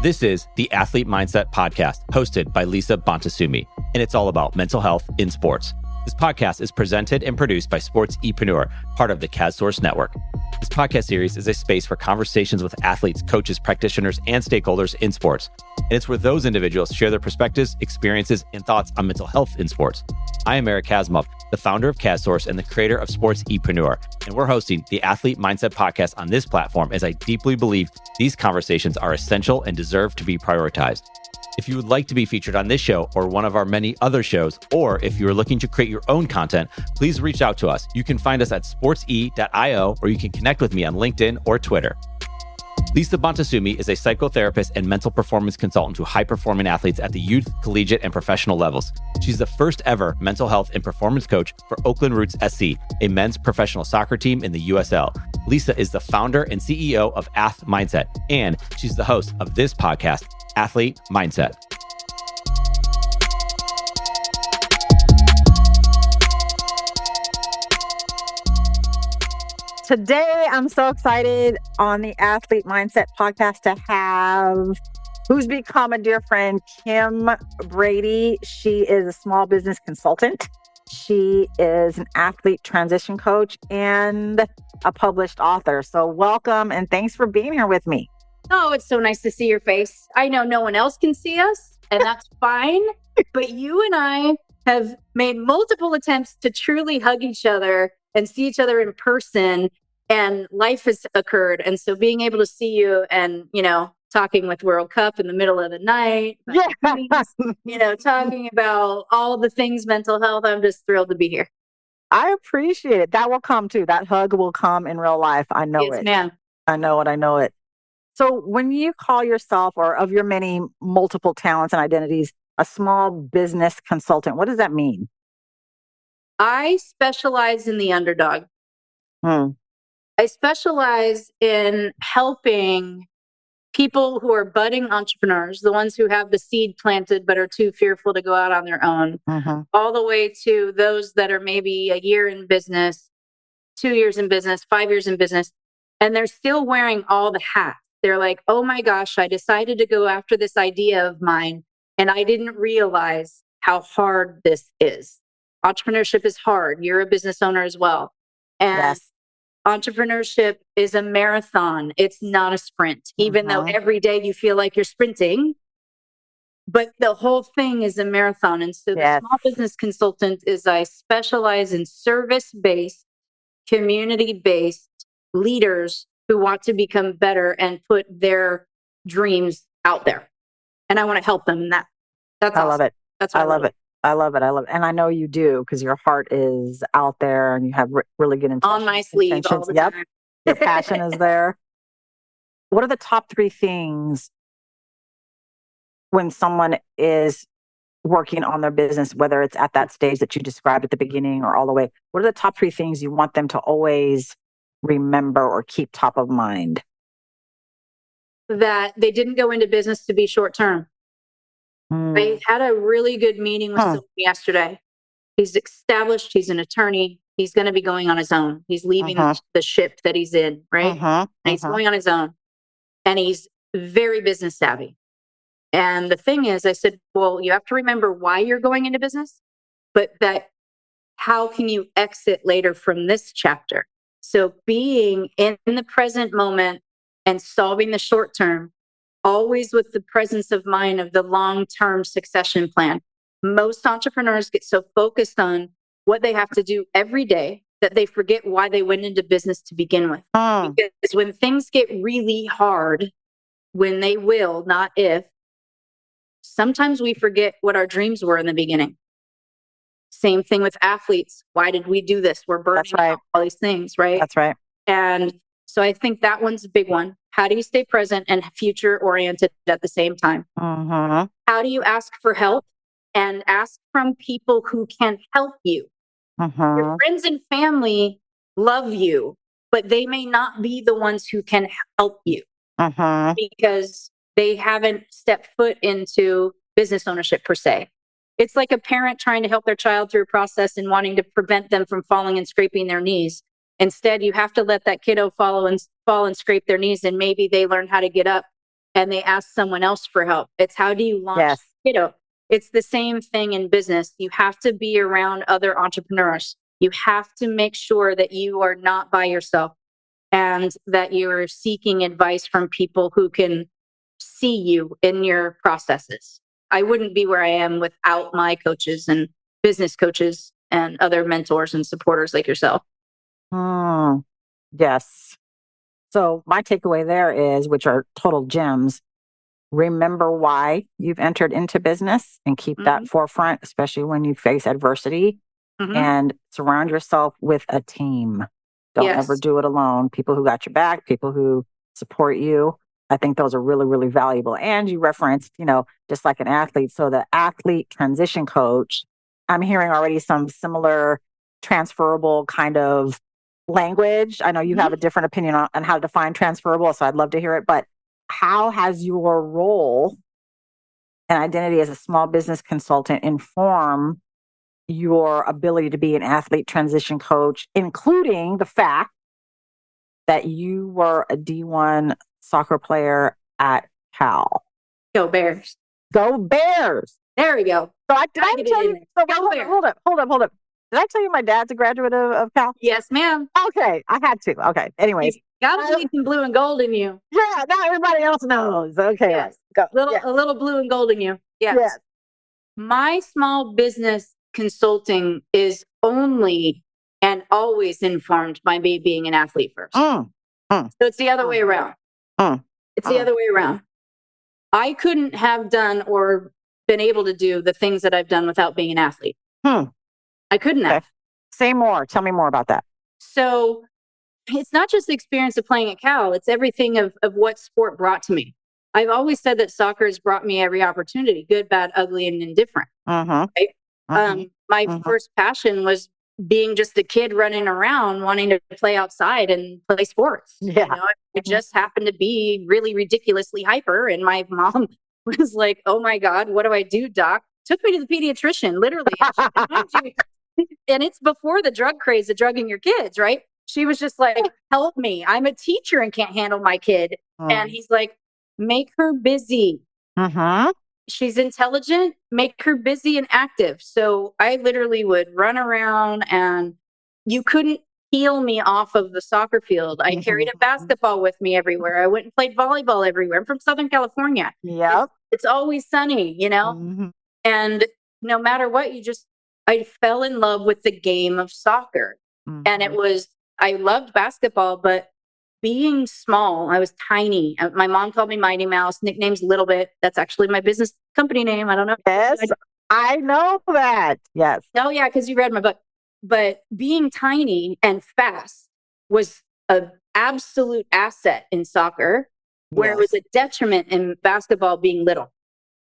This is the Athlete Mindset Podcast, hosted by Lisa Bontasumi, and it's all about mental health in sports. This podcast is presented and produced by Sports-epreneur, part of the CASSource Network. This podcast series is a space for conversations with athletes, coaches, practitioners, and stakeholders in sports. And it's where those individuals share their perspectives, experiences, and thoughts on mental health in sports. I am Eric Kasimov, the founder of CASSource and the creator of Sports-epreneur, and we're hosting the Athlete Mindset Podcast on this platform as I deeply believe these conversations are essential and deserve to be prioritized. If you would like to be featured on this show or one of our many other shows, or if you are looking to create your own content, please reach out to us. You can find us at sportse.io, or you can connect with me on LinkedIn or Twitter. Lisa Bontasumi is a psychotherapist and mental performance consultant to high-performing athletes at the youth, collegiate, and professional levels. She's the first ever mental health and performance coach for Oakland Roots SC, a men's professional soccer team in the USL. Lisa is the founder and CEO of Ath Mindset, and she's the host of this podcast, Athlete Mindset. Today, I'm so excited on the Athlete Mindset Podcast to have who's become a dear friend, Kim Brady. She is a small business consultant. She is an athlete transition coach and a published author. So welcome and thanks for being here with me. Oh, it's so nice to see your face. I know no one else can see us, and that's fine. But you and I have made multiple attempts to truly hug each other and see each other in person, and life has occurred. And so being able to see you and, talking with World Cup in the middle of the night, talking about all the things mental health, I'm just thrilled to be here. I appreciate it. That will come too. That hug will come in real life. I know it. Ma'am. I know it. So when you call yourself, or of your many multiple talents and identities, a small business consultant, what does that mean? I specialize in the underdog. I specialize in helping people who are budding entrepreneurs, the ones who have the seed planted but are too fearful to go out on their own, all the way to those that are maybe a year in business, 2 years in business, 5 years in business, and they're still wearing all the hats. They're like, oh my gosh, I decided to go after this idea of mine, and I didn't realize how hard this is. Entrepreneurship is hard. You're a business owner as well. And yes. Entrepreneurship is a marathon. It's not a sprint, even though every day you feel like you're sprinting. But the whole thing is a marathon. And so the small business consultant is I specialize in service-based, community-based leaders who want to become better and put their dreams out there. And I want to help them in that. That's awesome. I love it. I love it. I love it. And I know you do, because your heart is out there and you have really good intentions. On my sleeve all the time. Your passion is there. What are the top 3 things when someone is working on their business, whether it's at that stage that you described at the beginning or all the way? What are the top 3 things you want them to always remember or keep top of mind? That they didn't go into business to be short term. I had a really good meeting with someone yesterday. He's established. He's an attorney. He's going to be going on his own. He's leaving the ship that he's in, right? And he's going on his own. And he's very business savvy. And the thing is, I said, well, you have to remember why you're going into business, but that how can you exit later from this chapter? So being in the present moment and solving the short term, always with the presence of mind of the long-term succession plan. Most entrepreneurs get so focused on what they have to do every day that they forget why they went into business to begin with. Because when things get really hard, when they will, not if, sometimes we forget what our dreams were in the beginning. Same thing with athletes. Why did we do this? We're burning out all these things, right? That's right. And so I think that one's a big one. How do you stay present and future oriented at the same time? How do you ask for help and ask from people who can help you? Your friends and family love you, but they may not be the ones who can help you because they haven't stepped foot into business ownership per se. It's like a parent trying to help their child through a process and wanting to prevent them from falling and scraping their knees. Instead, you have to let that kiddo fall and scrape their knees, and maybe they learn how to get up and they ask someone else for help. It's how do you launch, it's the same thing in business. You have to be around other entrepreneurs. You have to make sure that you are not by yourself and that you're seeking advice from people who can see you in your processes. I wouldn't be where I am without my coaches and business coaches and other mentors and supporters like yourself. Yes. So my takeaway there is, which are total gems, remember why you've entered into business and keep that forefront, especially when you face adversity, and surround yourself with a team. Don't ever do it alone. People who got your back, people who support you. I think those are really, really valuable. And you referenced, just like an athlete. So the athlete transition coach, I'm hearing already some similar transferable kind of language. I know you have a different opinion on how to define transferable, so I'd love to hear it. But how has your role and identity as a small business consultant inform your ability to be an athlete transition coach, including the fact that you were a D1 soccer player at Cal? Go Bears. Go Bears. There we go. So did I tell you? Hold up. Did I tell you my dad's a graduate of Cal? Yes, ma'am. Okay, I had to. Okay. Anyways. You got to leave some blue and gold in you. Yeah, now everybody else knows. Okay. Yes. Go. A little blue and gold in you. Yes. My small business consulting is only and always informed by me being an athlete first. So it's the other way around. It's the other way around. I couldn't have done or been able to do the things that I've done without being an athlete. I couldn't have. Say more. Tell me more about that. So it's not just the experience of playing at Cal. It's everything of what sport brought to me. I've always said that soccer has brought me every opportunity, good, bad, ugly, and indifferent. Right? My first passion was being just a kid running around wanting to play outside and play sports. I just happened to be really ridiculously hyper, and my mom was like, "Oh my God, what do I do, doc?" Took me to the pediatrician, literally. And it's before the drug craze of drugging your kids, right? She was just like, "Help me. I'm a teacher and can't handle my kid." And he's like, "Make her busy. She's intelligent. Make her busy and active." So I literally would run around, and you couldn't peel me off of the soccer field. I carried a basketball with me everywhere. I went and played volleyball everywhere. I'm from Southern California. It's always sunny, And no matter what, I fell in love with the game of soccer. And I loved basketball, but being small, I was tiny. My mom called me Mighty Mouse, nickname's Little Bit. That's actually my business company name. I don't know. Yes, I know that. Yes. Oh, yeah, because you read my book. But being tiny and fast was an absolute asset in soccer, where it was a detriment in basketball being little.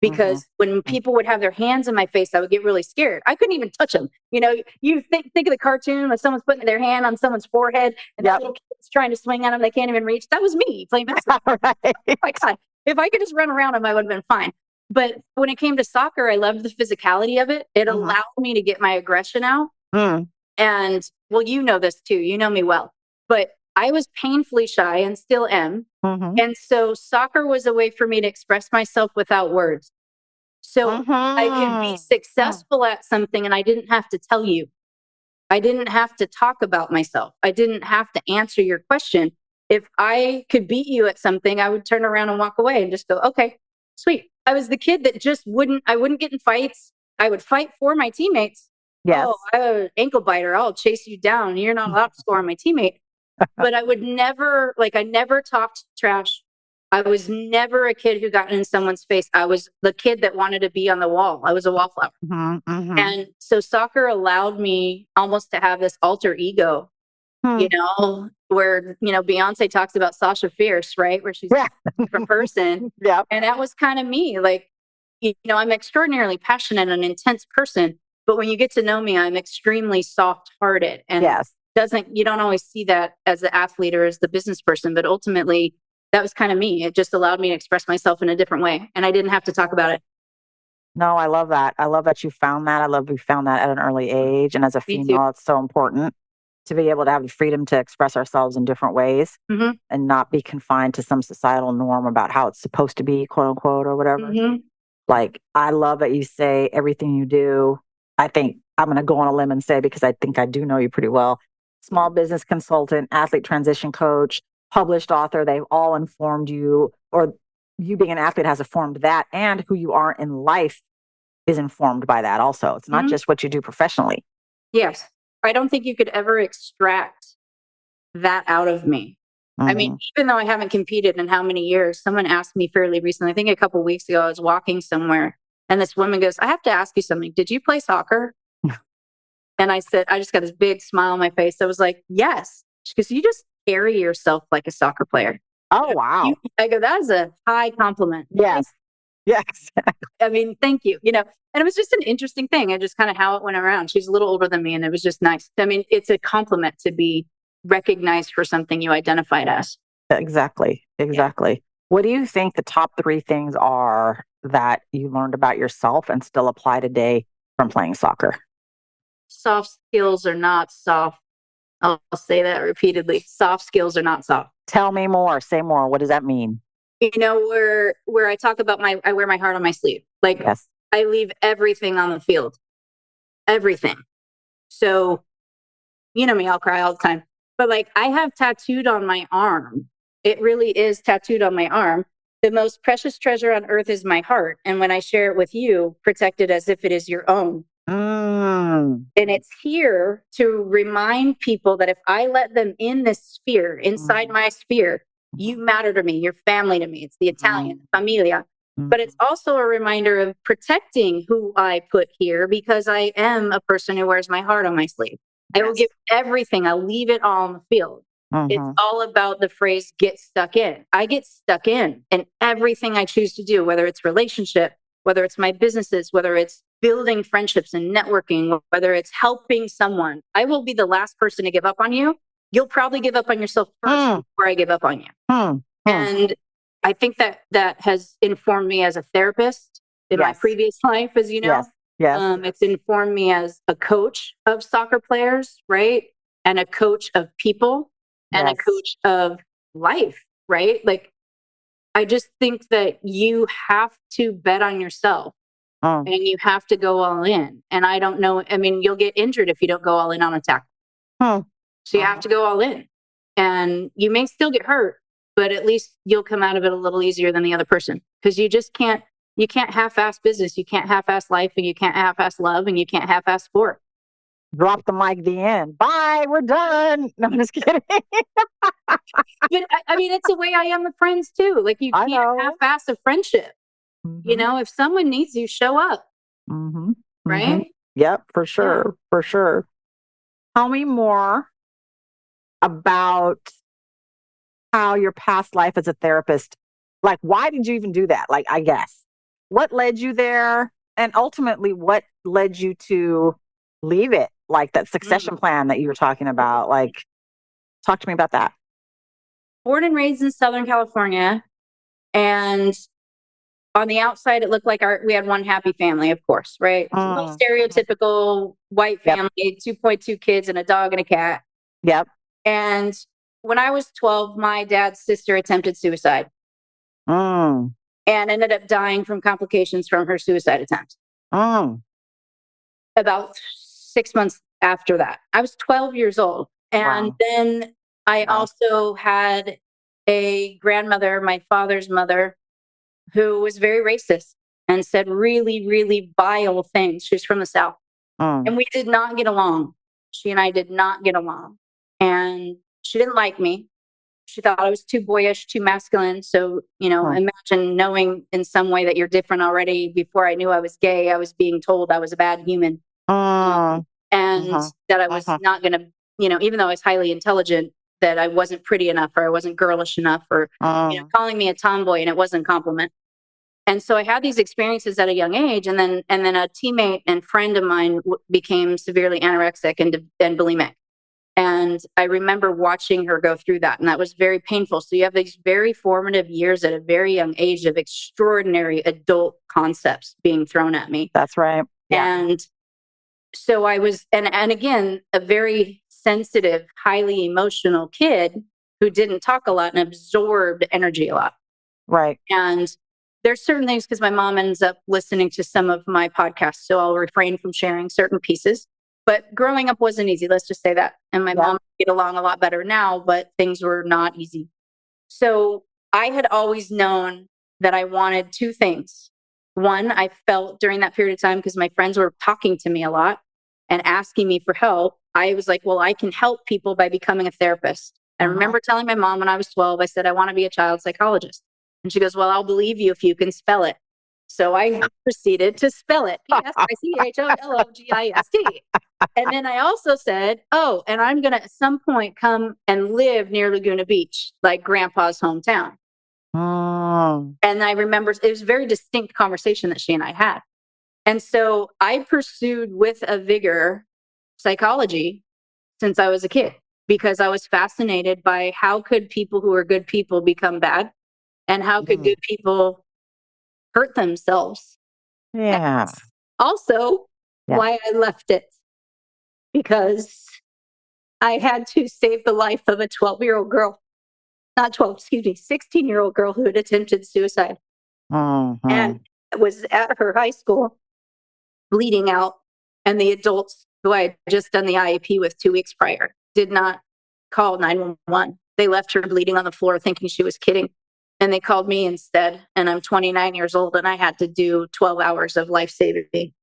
Because when people would have their hands in my face, I would get really scared. I couldn't even touch them. You think of the cartoon when someone's putting their hand on someone's forehead and that little kid's trying to swing at them, they can't even reach. That was me playing basketball. Oh my God. If I could just run around them, I would have been fine. But when it came to soccer, I loved the physicality of it. It allowed me to get my aggression out. And well, you know this too. You know me well. But I was painfully shy and still am. And so soccer was a way for me to express myself without words. So I could be successful at something and I didn't have to tell you. I didn't have to talk about myself. I didn't have to answer your question. If I could beat you at something, I would turn around and walk away and just go, okay, sweet. I was the kid that I wouldn't get in fights. I would fight for my teammates. Yes. Oh, I'm an ankle biter. I'll chase you down. You're not allowed to score on my teammate. But I would never, I never talked trash. I was never a kid who got in someone's face. I was the kid that wanted to be on the wall. I was a wallflower. And so soccer allowed me almost to have this alter ego, where, Beyonce talks about Sasha Fierce, right? Where she's a different person. And that was kind of me. I'm extraordinarily passionate and an intense person. But when you get to know me, I'm extremely soft-hearted. And you don't always see that as the athlete or as the business person, but ultimately that was kind of me. It just allowed me to express myself in a different way. And I didn't have to talk about it. No, I love that. I love that you found that. I love you found that at an early age. And as a female, it's so important. to be able to have the freedom to express ourselves in different ways Mm-hmm. and not be confined to some societal norm about how it's supposed to be, quote unquote, or whatever. Mm-hmm. Like, I love that you say everything you do. I think I'm going to go on a limb and say, because I think I do know you pretty well, small business consultant, athlete transition coach, published author, they've all informed you, or you being an athlete has informed that, and who you are in life is informed by that also. It's not just what you do professionally. Yes. I don't think you could ever extract that out of me. I mean, even though I haven't competed in how many years, someone asked me fairly recently, I think a couple of weeks ago, I was walking somewhere and this woman goes, I have to ask you something. Did you play soccer? And I said, I just got this big smile on my face. I was like, yes. She goes, you just carry yourself like a soccer player. Oh, wow. I go, that is a high compliment. Yes. Yes. I mean, thank you. And it was just an interesting thing. I just kind of how it went around. She's a little older than me and it was just nice. I mean, it's a compliment to be recognized for something you identified as. Exactly. Yeah. What do you think the top 3 things are that you learned about yourself and still apply today from playing soccer? Soft skills are not soft. I'll say that repeatedly. Soft skills are not soft. Tell me more. Say more. What does that mean? Where I talk about I wear my heart on my sleeve. Like, yes. I leave everything on the field. Everything. So, you know me, I'll cry all the time. But like, I have tattooed on my arm. It really is tattooed on my arm. The most precious treasure on earth is my heart. And when I share it with you, protect it as if it is your own. And it's here to remind people that if I let them in this sphere, inside my sphere, you matter to me, you're family to me. It's the Italian, familia. But it's also a reminder of protecting who I put here because I am a person who wears my heart on my sleeve. Yes. I will give everything. I'll leave it all on the field. It's all about the phrase, get stuck in. I get stuck in everything I choose to do, whether it's relationship, whether it's my businesses, whether it's building friendships and networking, whether it's helping someone. I will be the last person to give up on you. You'll probably give up on yourself first before I give up on you. And I think that has informed me as a therapist in my previous life, as you know. Yes. It's informed me as a coach of soccer players, right? And a coach of people and a coach of life, right? Like, I just think that you have to bet on yourself and you have to go all in. And I don't know, I mean, you'll get injured if you don't go all in on a tackle. So you have to go all in. And you may still get hurt, but at least you'll come out of it a little easier than the other person. Because you can't half-ass business, you can't half-ass life, and you can't half-ass love, and you can't half-ass sport. Drop the mic, the end. Bye, we're done. No, I'm just kidding. But I mean, it's the way I am with friends too. Like, you can't half-ass a friendship. If someone needs you, show up. Right? Yep, for sure. Yeah. For sure. Tell me more about how your past life as a therapist, like, why did you even do that? Like, I guess, what led you there? And ultimately, what led you to leave it? Like that succession plan that you were talking about. Like, talk to me about that. Born and raised in Southern California. And on the outside, it looked like we had one happy family, of course, right? Stereotypical white family, 2.2 kids and a dog and a cat. Yep. And when I was 12, my dad's sister attempted suicide and ended up dying from complications from her suicide attempt. About 6 months after that, I was 12 years old. And then I also had a grandmother, my father's mother, who was very racist and said really, really vile things. She was from the South. And we did not get along. She and I did not get along. And she didn't like me. She thought I was too boyish, too masculine. So, imagine knowing in some way that you're different already. Before I knew I was gay, I was being told I was a bad human. And that I was not going to, even though I was highly intelligent, that I wasn't pretty enough or I wasn't girlish enough or, calling me a tomboy, and it wasn't a compliment. And so I had these experiences at a young age. And then a teammate and friend of mine became severely anorexic and bulimic. And I remember watching her go through that. And that was very painful. So you have these very formative years at a very young age of extraordinary adult concepts being thrown at me. That's right. Yeah. And so I was, and again, a very sensitive, highly emotional kid who didn't talk a lot and absorbed energy a lot. Right. And there's certain things, because my mom ends up listening to some of my podcasts, so I'll refrain from sharing certain pieces. But growing up wasn't easy, let's just say that. And my mom get along a lot better now, but things were not easy. So I had always known that I wanted two things. One, I felt during that period of time, because my friends were talking to me a lot and asking me for help, I was like, well, I can help people by becoming a therapist. I remember telling my mom when I was 12, I said, I want to be a child psychologist. And she goes, well, I'll believe you if you can spell it. So I proceeded to spell it. Pschologist. And then I also said, oh, and I'm going to at some point come and live near Laguna Beach, like grandpa's hometown. Oh. And I remember it was a very distinct conversation that she and I had. And so I pursued with a vigor psychology since I was a kid, because I was fascinated by how could people who are good people become bad, and how could good people hurt themselves. Yeah. That's also why I left it, because I had to save the life of a 12-year-old girl, not 12, 16-year-old girl who had attempted suicide. And was at her high school bleeding out. And the adults who I had just done the IEP with 2 weeks prior did not call 911. They left her bleeding on the floor thinking she was kidding. And they called me instead. And I'm 29 years old and I had to do 12 hours of life-saving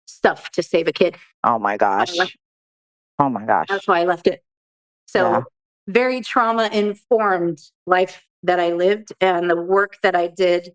stuff to save a kid. Oh my gosh. Oh my gosh. That's why I left it. So very trauma-informed life that I lived, and the work that I did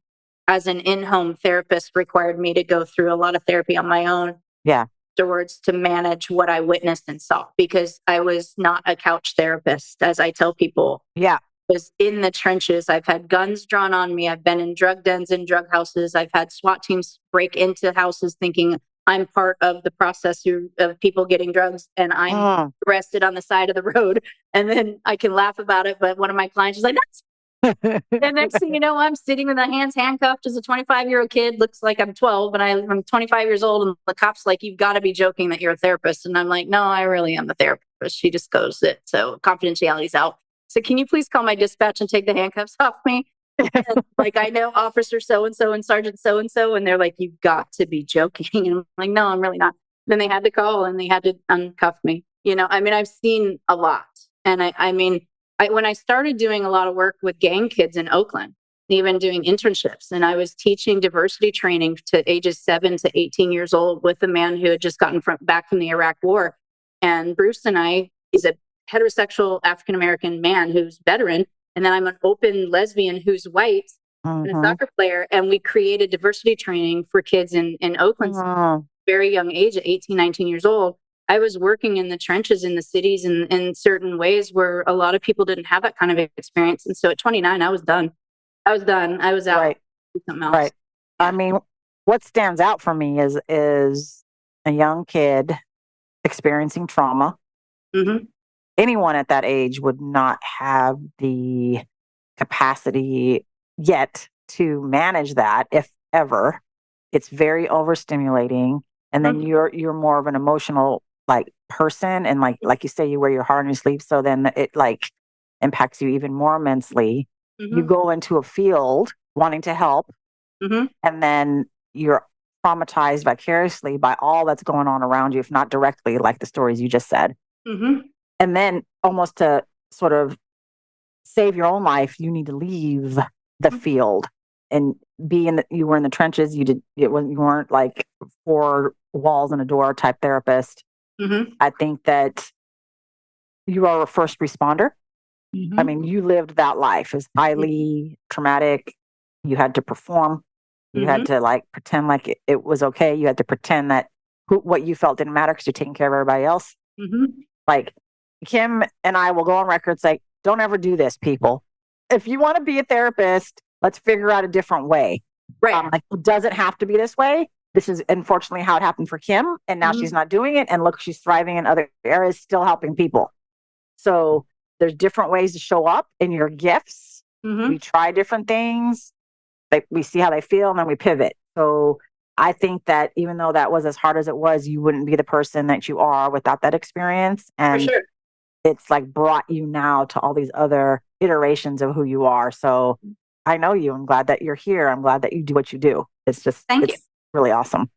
as an in-home therapist required me to go through a lot of therapy on my own. Yeah. Afterwards, to manage what I witnessed and saw, because I was not a couch therapist, as I tell people. Yeah. I was in the trenches. I've had guns drawn on me. I've been in drug dens and drug houses. I've had SWAT teams break into houses thinking I'm part of the process of people getting drugs, and I'm arrested on the side of the road. And then I can laugh about it, but one of my clients is like, that's the next thing you know, I'm sitting with my hands handcuffed as a 25-year-old kid. Looks like I'm 12, and I'm 25 years old. And the cop's like, you've got to be joking that you're a therapist. And I'm like, no, I really am the therapist. She just goes it. So confidentiality's out. So can you please call my dispatch and take the handcuffs off me? And like, I know officer so-and-so and sergeant so-and-so. And they're like, you've got to be joking. And I'm like, no, I'm really not. Then they had to call and they had to uncuff me. You know, I mean, I've seen a lot. And when I started doing a lot of work with gang kids in Oakland, even doing internships, and I was teaching diversity training to ages 7 to 18 years old with a man who had just gotten back from the Iraq War. And Bruce and I, he's a heterosexual African-American man who's veteran. And then I'm an open lesbian who's white and a soccer player. And we created diversity training for kids in Oakland, very young age, at 18, 19 years old. I was working in the trenches in the cities in certain ways where a lot of people didn't have that kind of experience. And so at 29, I was done. I was out. Right. Something else. Right. I mean, what stands out for me is a young kid experiencing trauma. Mm-hmm. Anyone at that age would not have the capacity yet to manage that, if ever. It's very overstimulating. And then you're more of an emotional person, and like you say, you wear your heart on your sleeve, so then it impacts you even more immensely. You go into a field wanting to help, and then you're traumatized vicariously by all that's going on around you, if not directly, like the stories you just said. And then almost to sort of save your own life, you need to leave the field and you were in the trenches. You weren't like 4 walls and a door type therapist. I think that you are a first responder. I mean, you lived that life. It's highly traumatic. You had to perform. You had to pretend like it was okay. You had to pretend that what you felt didn't matter because you're taking care of everybody else. Like Kim and I will go on record say, don't ever do this, people. If you want to be a therapist, let's figure out a different way. Right. It doesn't have to be this way. This is unfortunately how it happened for Kim. And now she's not doing it. And look, she's thriving in other areas, still helping people. So there's different ways to show up in your gifts. We try different things. We see how they feel, and then we pivot. So I think that even though that was as hard as it was, you wouldn't be the person that you are without that experience. And for sure. it's like brought you now to all these other iterations of who you are. So I know you. I'm glad that you're here. I'm glad that you do what you do. It's just, Thank you. really awesome.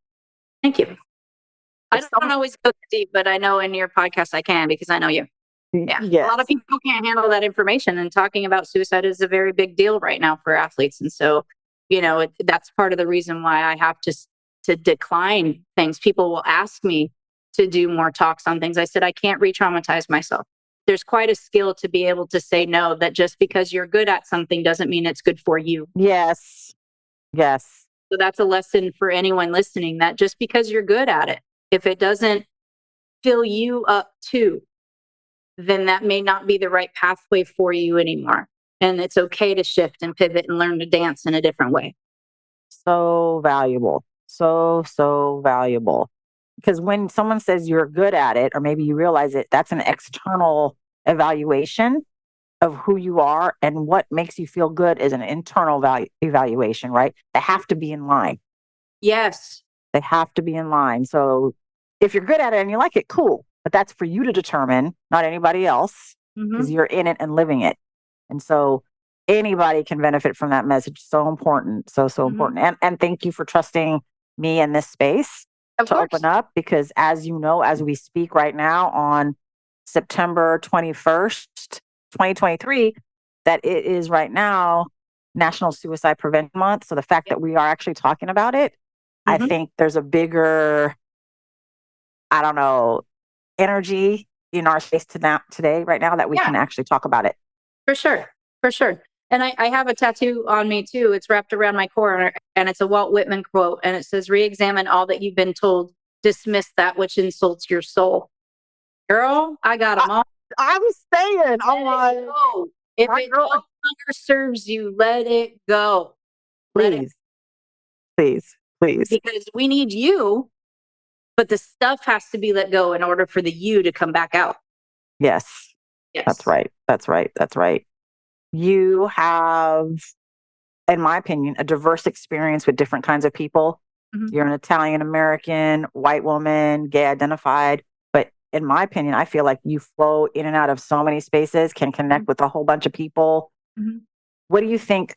Thank you. I don't always go deep, but I know in your podcast I can because I know you. Yeah. Yes. A lot of people can't handle that information, and talking about suicide is a very big deal right now for athletes. And so, that's part of the reason why I have to decline things. People will ask me to do more talks on things. I said, I can't re-traumatize myself. There's quite a skill to be able to say no, that just because you're good at something doesn't mean it's good for you. Yes. Yes. So that's a lesson for anyone listening, that just because you're good at it, if it doesn't fill you up too, then that may not be the right pathway for you anymore. And it's okay to shift and pivot and learn to dance in a different way. So valuable. So valuable. Because when someone says you're good at it, or maybe you realize it, that's an external evaluation of who you are, and what makes you feel good is an internal evaluation, right? They have to be in line. Yes. They have to be in line. So if you're good at it and you like it, cool. But that's for you to determine, not anybody else, because you're in it and living it. And so anybody can benefit from that message. So important. So important. And thank you for trusting me in this space to open up, because as you know, as we speak right now on September 21st, 2023, that it is right now National Suicide Prevention Month. So the fact that we are actually talking about it, I think there's a bigger, I don't know, energy in our space today, right now, that we can actually talk about it. For sure. For sure. And I have a tattoo on me too. It's wrapped around my core, and it's a Walt Whitman quote, and it says, "Re-examine all that you've been told. Dismiss that which insults your soul." Girl, I got them all. I was saying, if it no longer serves you, let it go. Please. Because we need you, but the stuff has to be let go in order for the you to come back out. Yes. That's right. You have, in my opinion, a diverse experience with different kinds of people. You're an Italian American, white woman, gay identified. But in my opinion, I feel like you flow in and out of so many spaces, can connect with a whole bunch of people. What do you think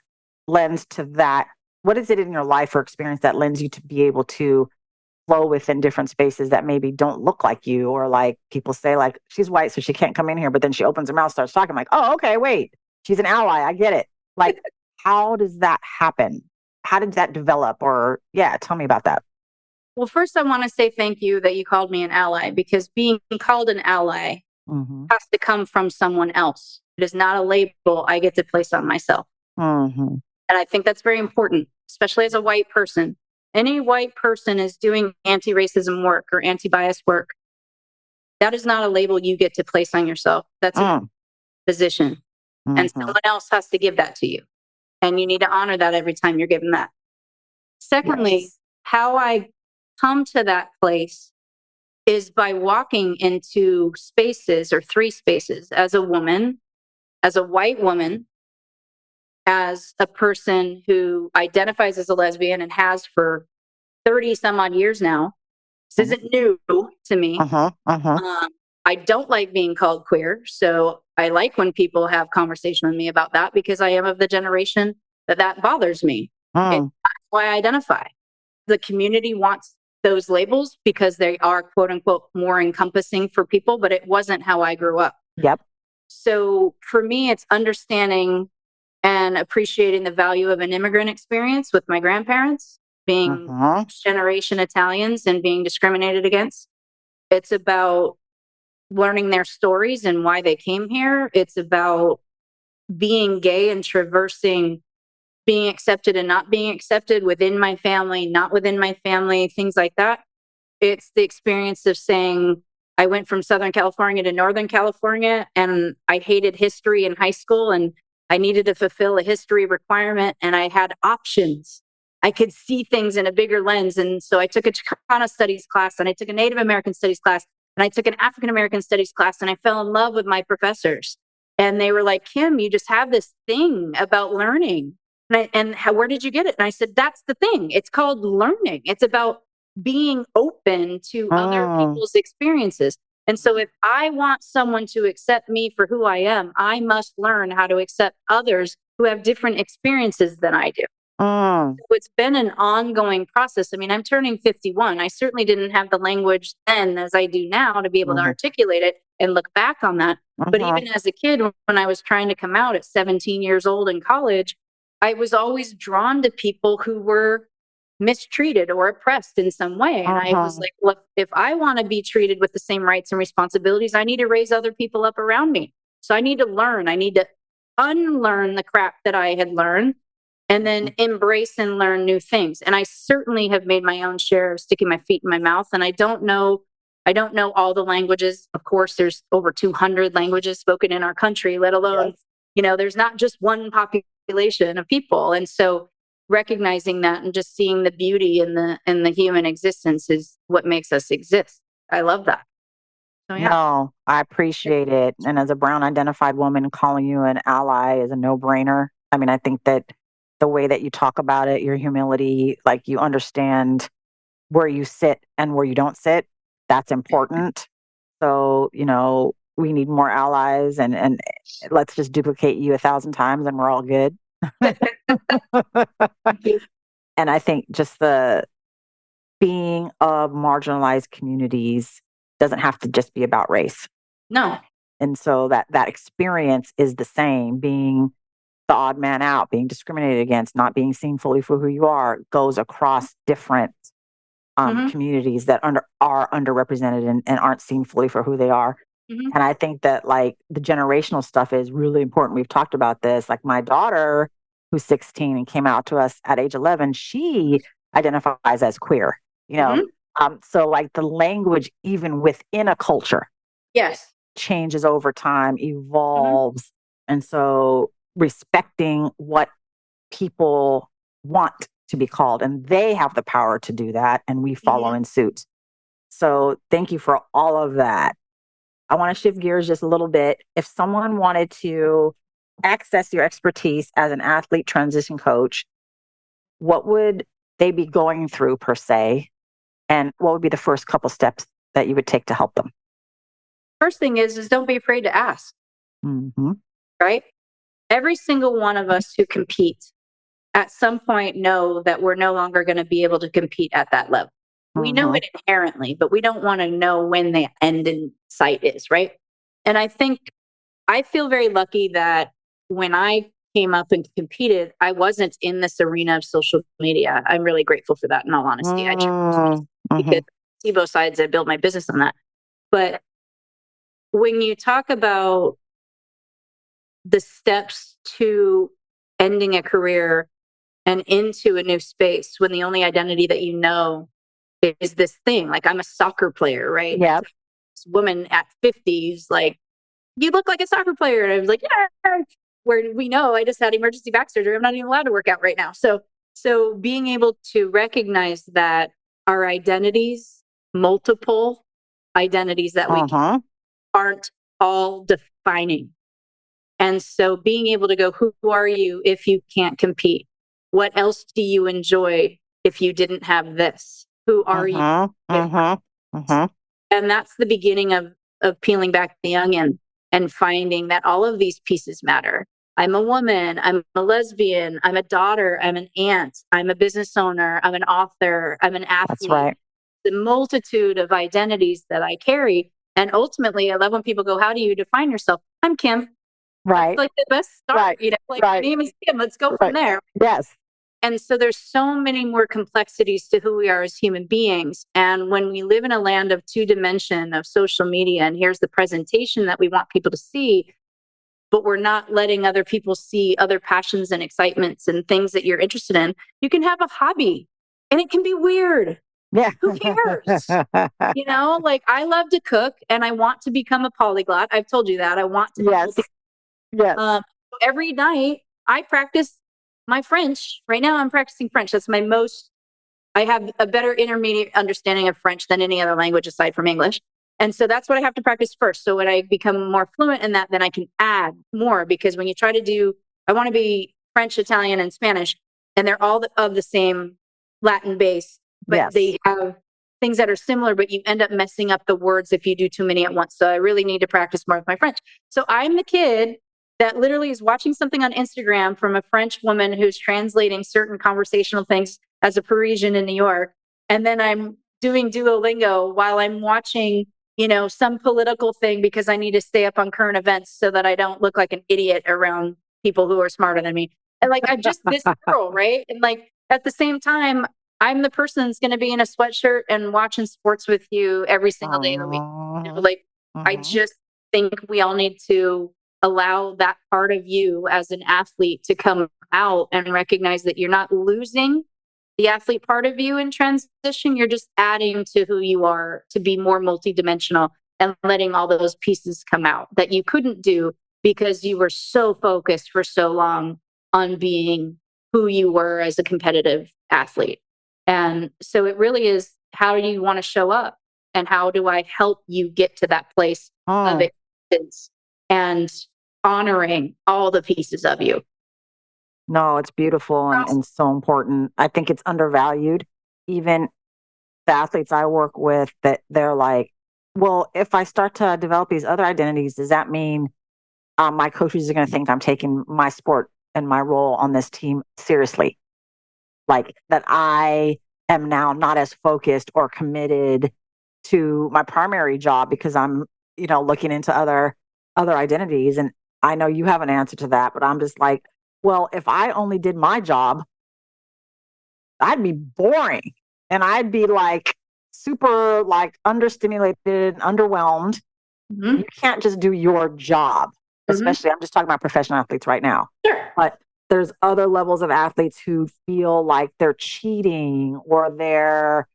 lends to that? What is it in your life or experience that lends you to be able to flow within different spaces that maybe don't look like you? Or like people say, like, she's white, so she can't come in here, but then she opens her mouth, starts talking, I'm like, oh, okay, wait, she's an ally. I get it. Like, how does that happen? How did that develop? Or tell me about that. Well, first I want to say thank you that you called me an ally, because being called an ally has to come from someone else. It is not a label I get to place on myself. And I think that's very important, especially as a white person. Any white person is doing anti-racism work or anti-bias work. That is not a label you get to place on yourself. That's a position. And someone else has to give that to you. And you need to honor that every time you're given that. Secondly, how I come to that place is by walking into spaces, or three spaces, as a woman, as a white woman, as a person who identifies as a lesbian and has for 30 some odd years now. This isn't new to me. I don't like being called queer. So I like when people have conversation with me about that, because I am of the generation that bothers me. That's why I identify. The community wants those labels because they are, quote unquote, more encompassing for people, but it wasn't how I grew up. So for me, it's understanding and appreciating the value of an immigrant experience with my grandparents, being generation Italians and being discriminated against. It's about learning their stories and why they came here. It's about being gay and traversing being accepted and not being accepted within my family, not within my family, things like that. It's the experience of saying, I went from Southern California to Northern California, and I hated history in high school, and I needed to fulfill a history requirement, and I had options. I could see things in a bigger lens. And so I took a Chicana studies class, and I took a Native American studies class, and I took an African American studies class, and I fell in love with my professors. And they were like, Kim, you just have this thing about learning. Where did you get it? And I said, that's the thing. It's called learning. It's about being open to other people's experiences. And so if I want someone to accept me for who I am, I must learn how to accept others who have different experiences than I do. So it's been an ongoing process. I mean, I'm turning 51. I certainly didn't have the language then as I do now to be able to articulate it and look back on that. But even as a kid, when I was trying to come out at 17 years old in college, I was always drawn to people who were mistreated or oppressed in some way. And I was like, look, if I want to be treated with the same rights and responsibilities, I need to raise other people up around me. So I need to learn. I need to unlearn the crap that I had learned and then embrace and learn new things. And I certainly have made my own share of sticking my feet in my mouth. And I don't know all the languages. Of course, there's over 200 languages spoken in our country, let alone, there's not just one population of people. And so recognizing that and just seeing the beauty in the human existence is what makes us exist. I love that. So, yeah. No, I appreciate it. And as a brown identified woman, calling you an ally is a no-brainer. I mean, I think that the way that you talk about it, your humility, like you understand where you sit and where you don't sit, that's important. So, we need more allies and let's just duplicate you 1,000 times and we're all good. And I think just the being of marginalized communities doesn't have to just be about race. No. And so that experience is the same, being the odd man out, being discriminated against, not being seen fully for who you are, goes across different communities that are underrepresented and aren't seen fully for who they are. And I think that like the generational stuff is really important. We've talked about this. Like my daughter, who's 16 and came out to us at age 11, she identifies as queer, so like the language, even within a culture, changes over time, evolves. And so respecting what people want to be called, and they have the power to do that, and we follow in suit. So thank you for all of that. I want to shift gears just a little bit. If someone wanted to access your expertise as an athlete transition coach, what would they be going through per se? And what would be the first couple steps that you would take to help them? First thing is don't be afraid to ask. Right? Every single one of us who compete at some point know that we're no longer going to be able to compete at that level. We know it inherently, but we don't want to know when the end in sight is, right? And I feel very lucky that when I came up and competed, I wasn't in this arena of social media. I'm really grateful for that, in all honesty. I chose because I see both sides. I build my business on that. But when you talk about the steps to ending a career and into a new space, when the only identity that you know is this thing, like I'm a soccer player, right? Yeah. This woman at 50s, like, you look like a soccer player. And I was like, yeah, where we know I just had emergency back surgery. I'm not even allowed to work out right now. So being able to recognize that our identities, multiple identities that we aren't all defining. And so being able to go, who are you if you can't compete? What else do you enjoy if you didn't have this? Who are you? And that's the beginning of peeling back the onion and finding that all of these pieces matter. I'm a woman, I'm a lesbian, I'm a daughter, I'm an aunt, I'm a business owner, I'm an author, I'm an athlete. That's right. The multitude of identities that I carry. And ultimately, I love when people go, how do you define yourself? I'm Kim. Right. That's like the best start. My name is Kim. Let's go from there. Yes. And so there's so many more complexities to who we are as human beings. And when we live in a land of 2-dimension of social media, and here's the presentation that we want people to see, but we're not letting other people see other passions and excitements and things that you're interested in, you can have a hobby and it can be weird. Yeah. Who cares? Like I love to cook and I want to become a polyglot. I've told you that. I want to. Yes. Every night I practice my French. Right now I'm practicing French. I have a better intermediate understanding of French than any other language aside from English. And so that's what I have to practice first. So when I become more fluent in that, then I can add more, because when you try to I want to be French, Italian, and Spanish, and they're all of the same Latin base, but they have things that are similar, but you end up messing up the words if you do too many at once. So I really need to practice more with my French. So I'm the kid that literally is watching something on Instagram from a French woman who's translating certain conversational things as a Parisian in New York. And then I'm doing Duolingo while I'm watching, some political thing because I need to stay up on current events so that I don't look like an idiot around people who are smarter than me. And like, I'm just this girl, right? And like, at the same time, I'm the person that's going to be in a sweatshirt and watching sports with you every single day of the week. Like, I just think we all need to allow that part of you as an athlete to come out and recognize that you're not losing the athlete part of you in transition. You're just adding to who you are to be more multidimensional and letting all those pieces come out that you couldn't do because you were so focused for so long on being who you were as a competitive athlete. And so it really is, how do you want to show up? And how do I help you get to that place of acceptance and honoring all the pieces of you? No, it's beautiful and so important. I think it's undervalued. Even the athletes I work with, that they're like, well, if I start to develop these other identities, does that mean my coaches are going to think I'm taking my sport and my role on this team seriously? Like that I am now not as focused or committed to my primary job because I'm, looking into other identities. And I know you have an answer to that, but I'm just like, well, if I only did my job, I'd be boring and I'd be like super like understimulated and underwhelmed. You can't just do your job, especially I'm just talking about professional athletes right now. Sure. But there's other levels of athletes who feel like they're cheating or they're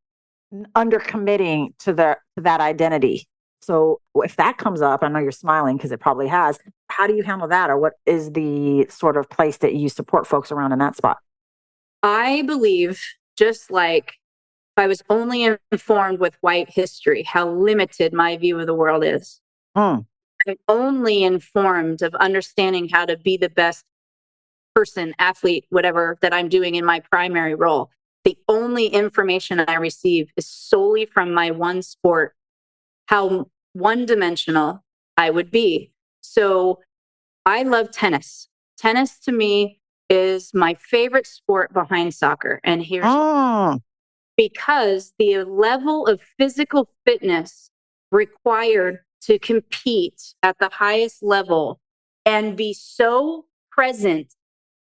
undercommitting to that identity. So if that comes up, I know you're smiling because it probably has. How do you handle that? Or what is the sort of place that you support folks around in that spot? I believe, just like if I was only informed with white history, how limited my view of the world is. I'm only informed of understanding how to be the best person, athlete, whatever that I'm doing in my primary role. The only information I receive is solely from my one sport, how one-dimensional I would be. So I love tennis. Tennis to me is my favorite sport behind soccer. And here's why. Because the level of physical fitness required to compete at the highest level and be so present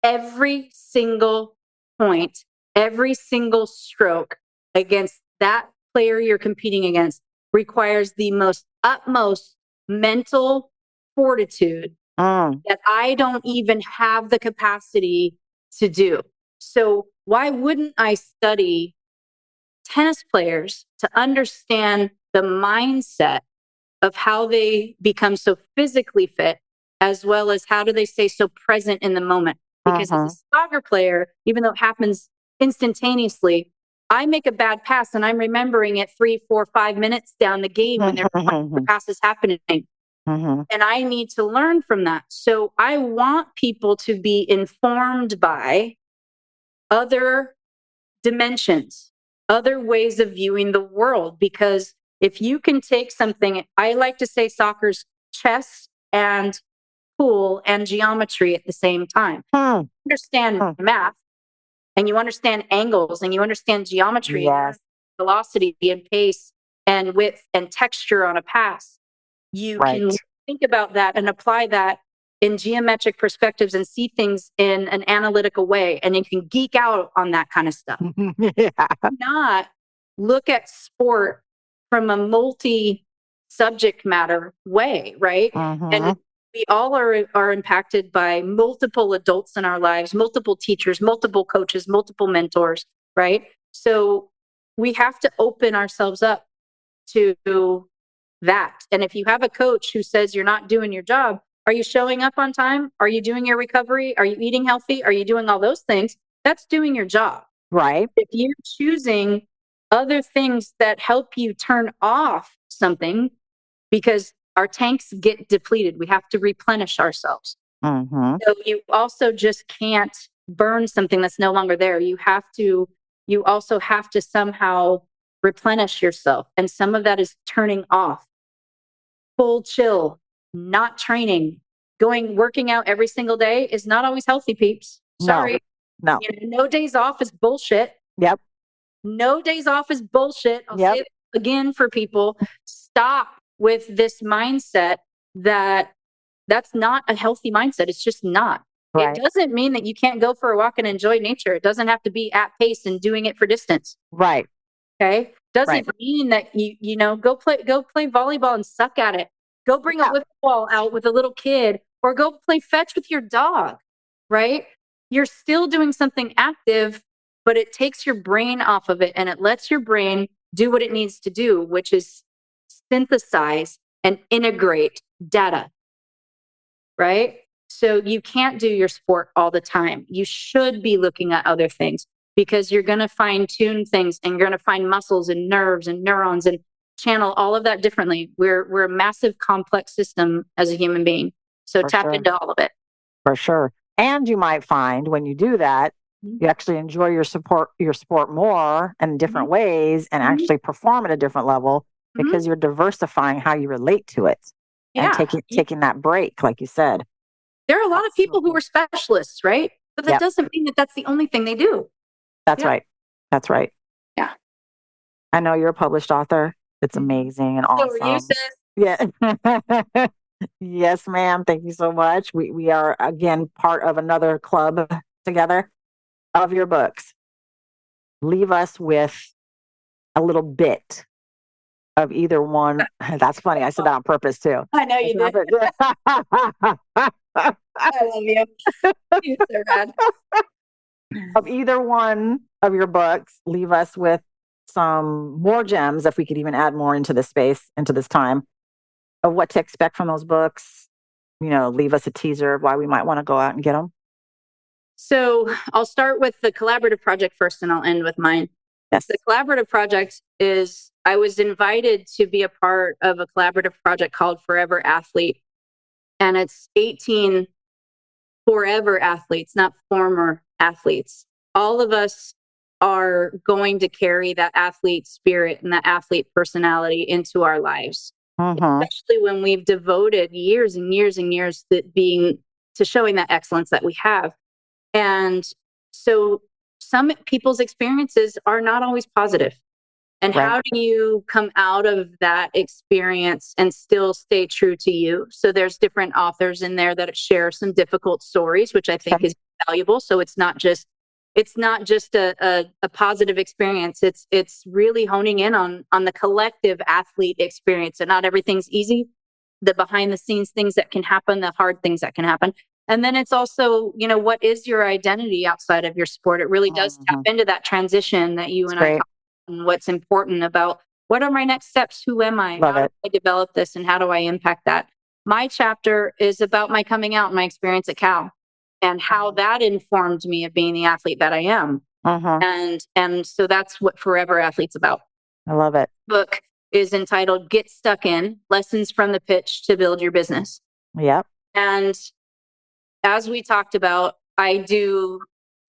every single point, every single stroke against that player you're competing against requires the most utmost mental fortitude that I don't even have the capacity to do. So why wouldn't I study tennis players to understand the mindset of how they become so physically fit, as well as how do they stay so present in the moment? Because as a soccer player, even though it happens instantaneously, I make a bad pass and I'm remembering it 3, 4, 5 minutes down the game when the pass is happening. And I need to learn from that. So I want people to be informed by other dimensions, other ways of viewing the world. Because if you can take something, I like to say soccer's chess and pool and geometry at the same time. Understand math, and you understand angles, and you understand geometry, and velocity and pace and width and texture on a pass. You can think about that and apply that in geometric perspectives and see things in an analytical way. And you can geek out on that kind of stuff. Not look at sport from a multi-subject matter way, right? And we all are impacted by multiple adults in our lives, multiple teachers, multiple coaches, multiple mentors, right? So we have to open ourselves up to that. And if you have a coach who says you're not doing your job, are you showing up on time? Are you doing your recovery? Are you eating healthy? Are you doing all those things? That's doing your job. Right. If you're choosing other things that help you turn off something, because our tanks get depleted, we have to replenish ourselves. So you also just can't burn something that's no longer there. You also have to somehow replenish yourself. And some of that is turning off, full chill, not training, working out every single day is not always healthy, peeps. Sorry. No. No days off is bullshit. Yep. No days off is bullshit. I'll say it again for people. Stop with this mindset that's not a healthy mindset. It's just not. Right. It doesn't mean that you can't go for a walk and enjoy nature. It doesn't have to be at pace and doing it for distance. Right. Okay. Doesn't mean that you go play volleyball and suck at it. Go bring a whip ball out with a little kid, or go play fetch with your dog. Right. You're still doing something active, but it takes your brain off of it and it lets your brain do what it needs to do, which is synthesize and integrate data. Right? So you can't do your sport all the time. You should be looking at other things, because you're going to fine tune things and you're going to find muscles and nerves and neurons and channel all of that differently. We're a massive complex system as a human being. So tap into all of it. For sure. And you might find when you do that, you actually enjoy your sport more in different ways and actually perform at a different level, because you're diversifying how you relate to it and taking that break, like you said. There are a lot of people who are specialists, right? But that doesn't mean that that's the only thing they do. That's right. That's right. Yeah. I know you're a published author. It's amazing and awesome. So are you, sis? Yeah. Yes, ma'am. Thank you so much. We are, again, part of another club together of your books. Leave us with a little bit of either one. That's funny. I said that on purpose too. I know you did. I love you. You're so bad. Of either one of your books, leave us with some more gems, if we could even add more into this space, into this time, of what to expect from those books. Leave us a teaser of why we might want to go out and get them. So I'll start with the collaborative project first, and I'll end with mine. Yes. The collaborative project is, I was invited to be a part of a collaborative project called Forever Athlete. And it's 18 forever athletes, not former athletes. All of us are going to carry that athlete spirit and that athlete personality into our lives. Especially when we've devoted years and years and years to showing that excellence that we have. And so some people's experiences are not always positive. And how do you come out of that experience and still stay true to you? So there's different authors in there that share some difficult stories, which I think is valuable. So it's not just a positive experience. It's really honing in on the collective athlete experience. And not everything's easy. The behind the scenes things that can happen, the hard things that can happen. And then it's also, what is your identity outside of your sport? It really does tap into that transition that you and I talk about, and what's important about what are my next steps? Who am I? How do I develop this, and how do I impact that? My chapter is about my coming out and my experience at Cal, and how that informed me of being the athlete that I am. And so that's what Forever Athlete's about. I love it. Book is entitled Get Stuck In, Lessons from the Pitch to Build Your Business. Yep. And as we talked about, I do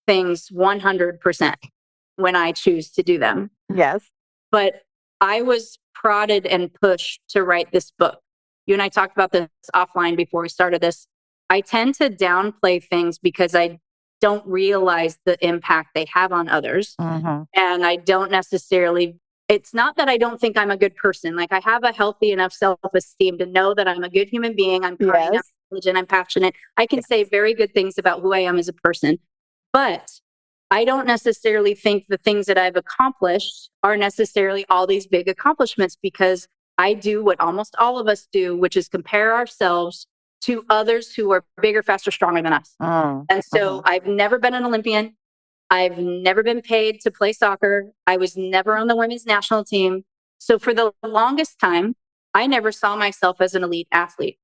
things 100% when I choose to do them. Yes. But I was prodded and pushed to write this book. You and I talked about this offline before we started this. I tend to downplay things because I don't realize the impact they have on others. And I don't necessarily, it's not that I don't think I'm a good person. Like, I have a healthy enough self-esteem to know that I'm a good human being. I'm kind, I'm intelligent, I'm passionate. I can say very good things about who I am as a person. But I don't necessarily think the things that I've accomplished are necessarily all these big accomplishments, because I do what almost all of us do, which is compare ourselves to others who are bigger, faster, stronger than us. And so I've never been an Olympian. I've never been paid to play soccer. I was never on the women's national team. So for the longest time, I never saw myself as an elite athlete.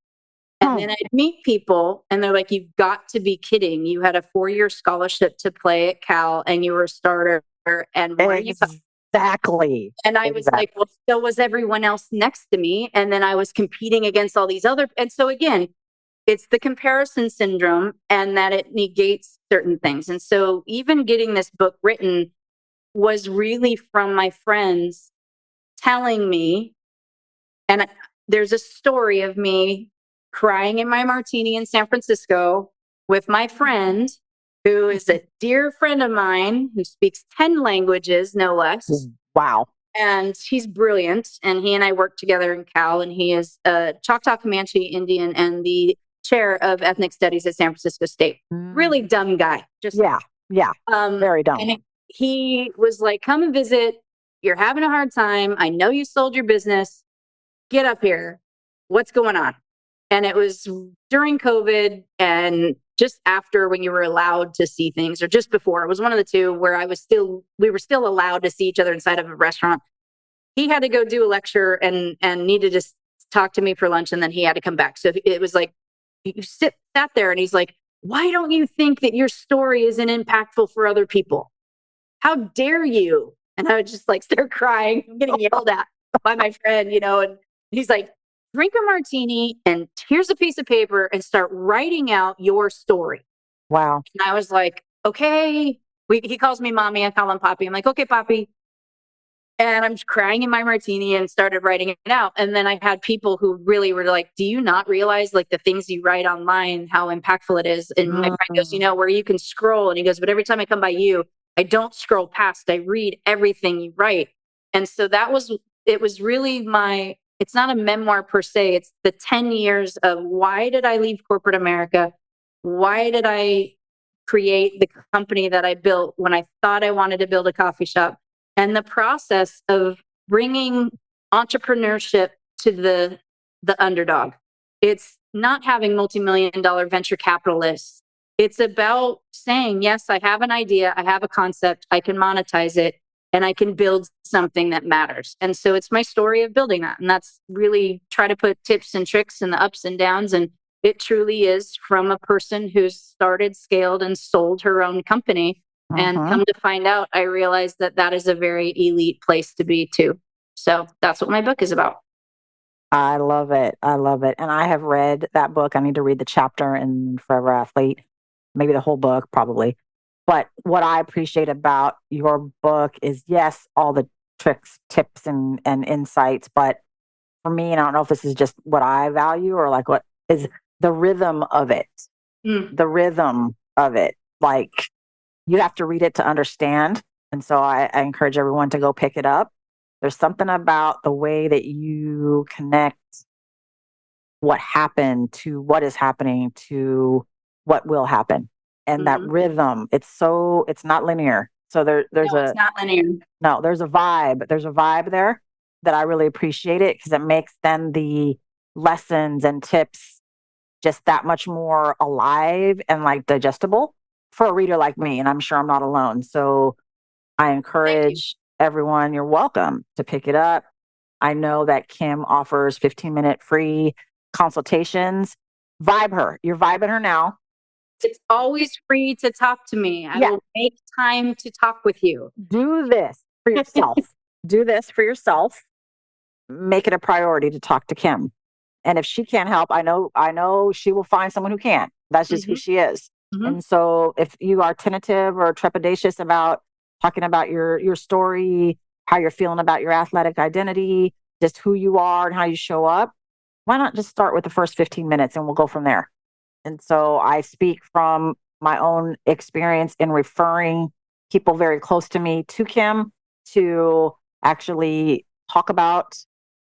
And then I'd meet people and they're like, you've got to be kidding. You had a 4-year scholarship to play at Cal and you were a starter. And where you Exactly. And I was like, well, so was everyone else next to me. And then I was competing against all these other. And so again, it's the comparison syndrome, and that it negates certain things. And so even getting this book written was really from my friends telling me, and there's a story of me crying in my martini in San Francisco with my friend, who is a dear friend of mine who speaks 10 languages, no less. Wow. And he's brilliant. And he and I work together in Cal, and he is a Choctaw Comanche Indian and the chair of ethnic studies at San Francisco State. Really dumb guy. Just very dumb. And he was like, come and visit. You're having a hard time. I know you sold your business. Get up here. What's going on? And it was during COVID and just after, when you were allowed to see things, or just before. It was one of the two where we were still allowed to see each other inside of a restaurant. He had to go do a lecture and needed to talk to me for lunch, and then he had to come back. So it was like, you sat there, and he's like, why don't you think that your story isn't impactful for other people? How dare you? And I would just like start crying. I'm getting yelled at by my friend, and he's like, drink a martini and here's a piece of paper and start writing out your story. Wow. And I was like, okay. He calls me mommy. I call him Poppy. I'm like, okay, Poppy. And I'm just crying in my martini and started writing it out. And then I had people who really were like, do you not realize like the things you write online, how impactful it is? And my friend goes, where you can scroll. And he goes, but every time I come by you, I don't scroll past. I read everything you write. And so it was really it's not a memoir per se. It's the 10 years of why did I leave corporate America? Why did I create the company that I built when I thought I wanted to build a coffee shop? And the process of bringing entrepreneurship to the underdog. It's not having multi-million-dollar venture capitalists. It's about saying, yes, I have an idea. I have a concept. I can monetize it. And I can build something that matters. And so it's my story of building that. And that's really try to put tips and tricks and the ups and downs. And it truly is from a person who's started, scaled, and sold her own company. And come to find out, I realized that is a very elite place to be too. So that's what my book is about. I love it. I love it. And I have read that book. I need to read the chapter in Forever Athlete, maybe the whole book, probably. But what I appreciate about your book is, yes, all the tricks, tips, and insights. But for me, and I don't know if this is just what I value or like what is the rhythm of it. The rhythm of it. Like you have to read it to understand. And so I encourage everyone to go pick it up. There's something about the way that you connect what happened to what is happening to what will happen. And that rhythm, it's not linear. So it's not linear. No, there's a vibe. There's a vibe there that I really appreciate it because it makes then the lessons and tips just that much more alive and like digestible for a reader like me. And I'm sure I'm not alone. So I encourage everyone, you're welcome to pick it up. I know that Kim offers 15-minute free consultations. Vibe her. You're vibing her now. It's always free to talk to me. I will make time to talk with you. Do this for yourself. Do this for yourself. Make it a priority to talk to Kim. And if she can't help, I know she will find someone who can. That's just who she is. And so if you are tentative or trepidatious about talking about your story, how you're feeling about your athletic identity, just who you are and how you show up, why not just start with the first 15 minutes and we'll go from there. And so I speak from my own experience in referring people very close to me to Kim to actually talk about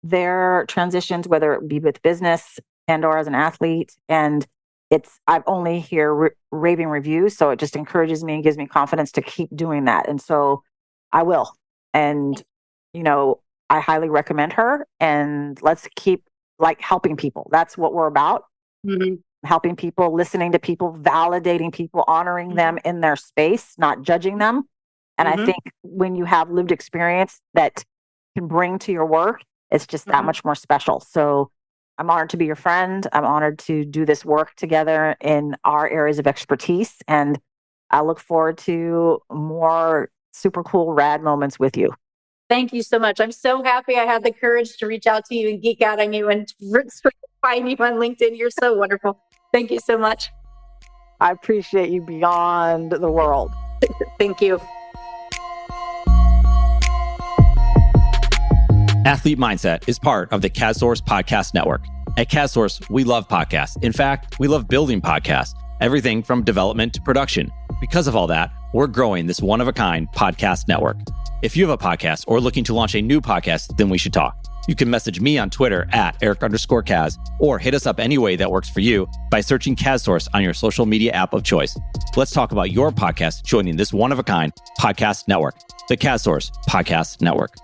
their transitions, whether it be with business and or as an athlete. And I've only hear raving reviews. So it just encourages me and gives me confidence to keep doing that. And so I will. And, I highly recommend her, and let's keep like helping people. That's what we're about. Helping people, listening to people, validating people, honoring them in their space, not judging them. And I think when you have lived experience that can bring to your work, it's just that much more special. So I'm honored to be your friend. I'm honored to do this work together in our areas of expertise. And I look forward to more super cool, rad moments with you. Thank you so much. I'm so happy I had the courage to reach out to you and geek out on you and find you on LinkedIn. You're so wonderful. Thank you so much. I appreciate you beyond the world. Thank you. Athlete Mindset is part of the CADSource Podcast Network. At CADSource, we love podcasts. In fact, we love building podcasts, everything from development to production. Because of all that, we're growing this one-of-a-kind podcast network. If you have a podcast or looking to launch a new podcast, then we should talk. You can message me on Twitter at Eric_Kaz or hit us up any way that works for you by searching CADSource on your social media app of choice. Let's talk about your podcast joining this one-of-a-kind podcast network, the CADSource Podcast Network.